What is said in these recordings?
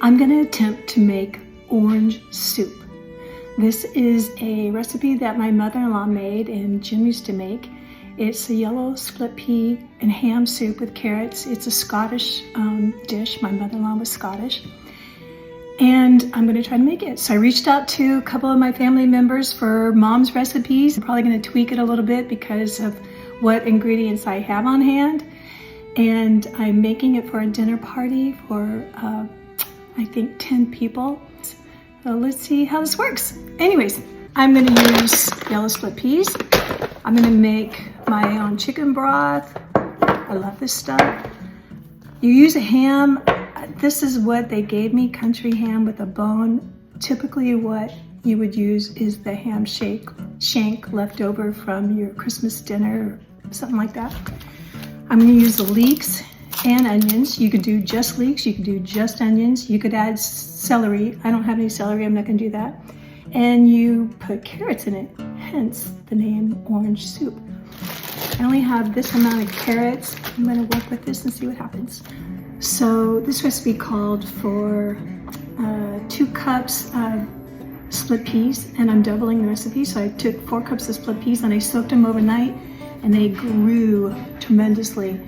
I'm going to attempt to make orange soup. This is a recipe that my mother-in-law made and Jim used to make. It's a yellow split pea and ham soup with carrots. It's a Scottish dish. My mother-in-law was Scottish. And I'm going to try to make it. So I reached out to a couple of my family members for mom's recipes. I'm probably going to tweak it a little bit because of what ingredients I have on hand. And I'm making it for a dinner party for I think 10 people. So let's see how this works. Anyways, I'm going to use yellow split peas. I'm going to make my own chicken broth. I love this stuff. You use a ham. This is what they gave me, country ham with a bone. Typically what you would use is the ham shank left over from your Christmas dinner or something like that. I'm going to use the leeks and onions. You could do just leeks, you could do just onions, you could add celery. I don't have any celery, I'm not going to do that. And you put carrots in it, hence the name orange soup. I only have this amount of carrots. I'm going to work with this and see what happens. So this recipe called for 2 cups of split peas, and I'm doubling the recipe. So I took 4 cups of split peas and I soaked them overnight and they grew tremendously.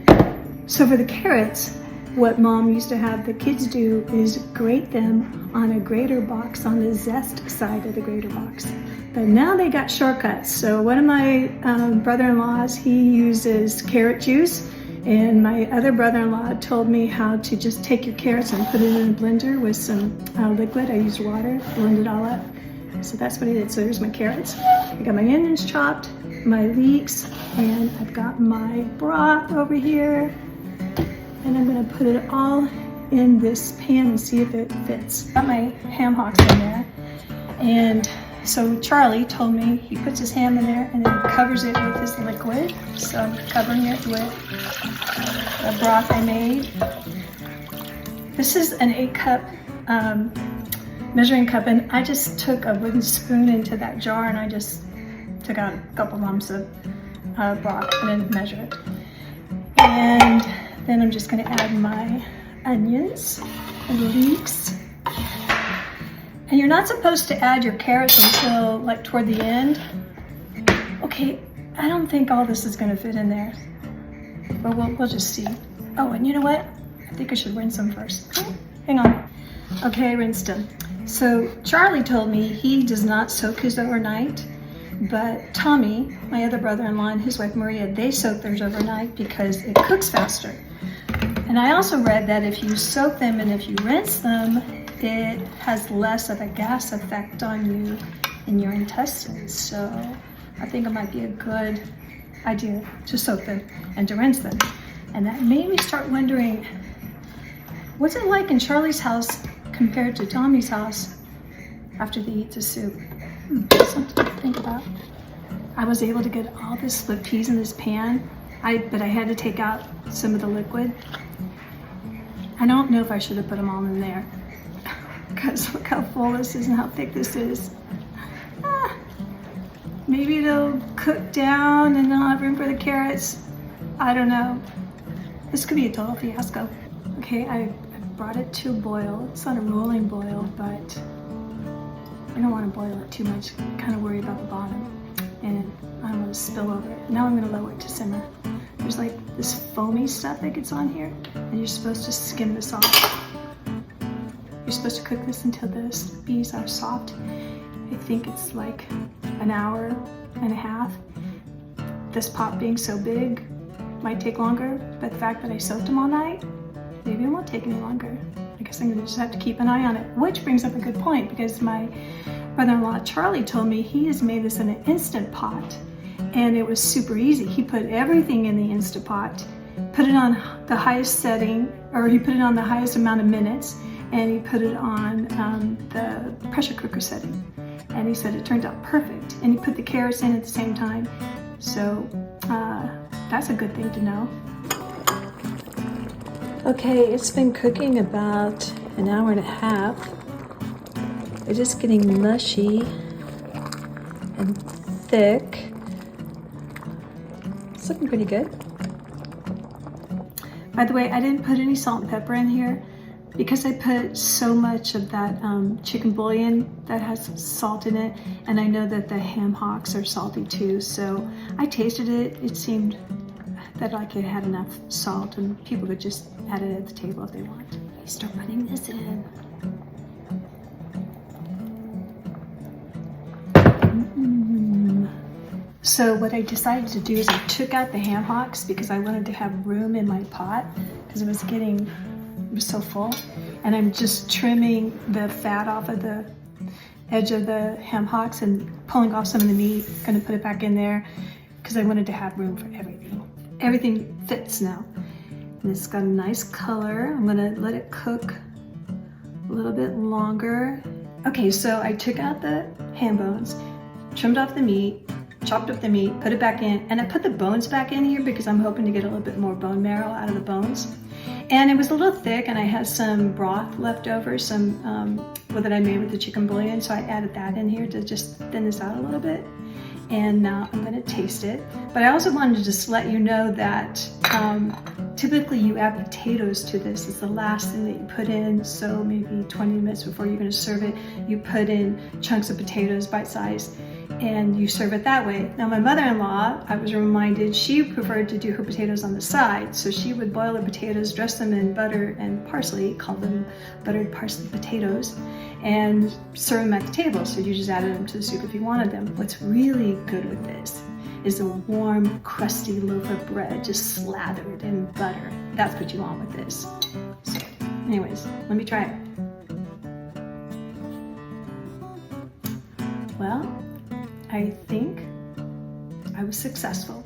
So for the carrots, what mom used to have the kids do is grate them on a grater box on the zest side of the grater box. But now they got shortcuts. So one of my brother-in-laws, he uses carrot juice, and my other brother-in-law told me how to just take your carrots and put it in a blender with some liquid. I used water, blend it all up. So that's what I did. So there's my carrots. I got my onions chopped, my leeks, and I've got my broth over here. And I'm going to put it all in this pan and see if it fits. Got my ham hocks in there. And so Charlie told me he puts his ham in there and then he covers it with his liquid. So I'm covering it with the broth I made. This is an 8-cup measuring cup, and I just took a wooden spoon into that jar and I just took out a couple lumps of broth and then measure it. And then I'm just going to add my onions and leeks. And you're not supposed to add your carrots until like toward the end. Okay, I don't think all this is going to fit in there, but we'll just see. Oh, and you know what? I think I should rinse them first. Hang on. Okay, I rinsed them. So Charlie told me he does not soak his overnight, but Tommy, my other brother-in-law, and his wife Maria, they soak theirs overnight because it cooks faster. And I also read that if you soak them and if you rinse them, it has less of a gas effect on you in your intestines. So I think it might be a good idea to soak them and to rinse them. And that made me start wondering, what's it like in Charlie's house compared to Tommy's house after they eat the soup? Something to think about. I was able to get all the split peas in this pan, but I had to take out some of the liquid. I don't know if I should have put them all in there because look how full this is and how thick this is. Maybe it'll cook down and I'll have room for the carrots. I don't know. This could be a total fiasco. Okay, I brought it to a boil. It's not a rolling boil, but I don't want to boil it too much. I'm kind of worried about the bottom and I don't want to spill over it. Now I'm going to lower it to simmer. There's like this foamy stuff that gets on here and you're supposed to skim this off. You're supposed to cook this until the peas are soft. I think it's like an hour and a half. This pot being so big might take longer, but the fact that I soaked them all night, maybe it won't take any longer. I guess I'm gonna just have to keep an eye on it, which brings up a good point because my brother-in-law Charlie told me he has made this in an Instant Pot and it was super easy. He put everything in the Instant Pot, put it on the highest setting, or he put it on the highest amount of minutes, and he put it on the pressure cooker setting. And he said it turned out perfect. And he put the carrots in at the same time. So that's a good thing to know. Okay, it's been cooking about an hour and a half. It's just getting mushy and thick. It's looking pretty good. By the way, I didn't put any salt and pepper in here because I put so much of that chicken bouillon that has salt in it, and I know that the ham hocks are salty too, so I tasted it. It seemed that like it had enough salt, and people could just add it at the table if they want. I start putting this in. So what I decided to do is I took out the ham hocks because I wanted to have room in my pot because it was so full. And I'm just trimming the fat off of the edge of the ham hocks and pulling off some of the meat. Gonna put it back in there because I wanted to have room for everything. Everything fits now. And it's got a nice color. I'm gonna let it cook a little bit longer. Okay, so I took out the ham bones, trimmed off the meat, chopped up the meat, put it back in, and I put the bones back in here because I'm hoping to get a little bit more bone marrow out of the bones. And it was a little thick, and I had some broth left over, that I made with the chicken bouillon, so I added that in here to just thin this out a little bit. And now I'm gonna taste it. But I also wanted to just let you know that typically you add potatoes to this. It's the last thing that you put in, so maybe 20 minutes before you're gonna serve it, you put in chunks of potatoes, bite-sized, and you serve it that way. Now my mother-in-law, I was reminded, she preferred to do her potatoes on the side, so she would boil the potatoes, dress them in butter and parsley, call them buttered parsley potatoes, and serve them at the table. So you just added them to the soup if you wanted them. What's really good with this is a warm, crusty loaf of bread just slathered in butter. That's what you want with this. So anyways, let me try it. Well, I think I was successful.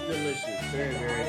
Delicious, very, very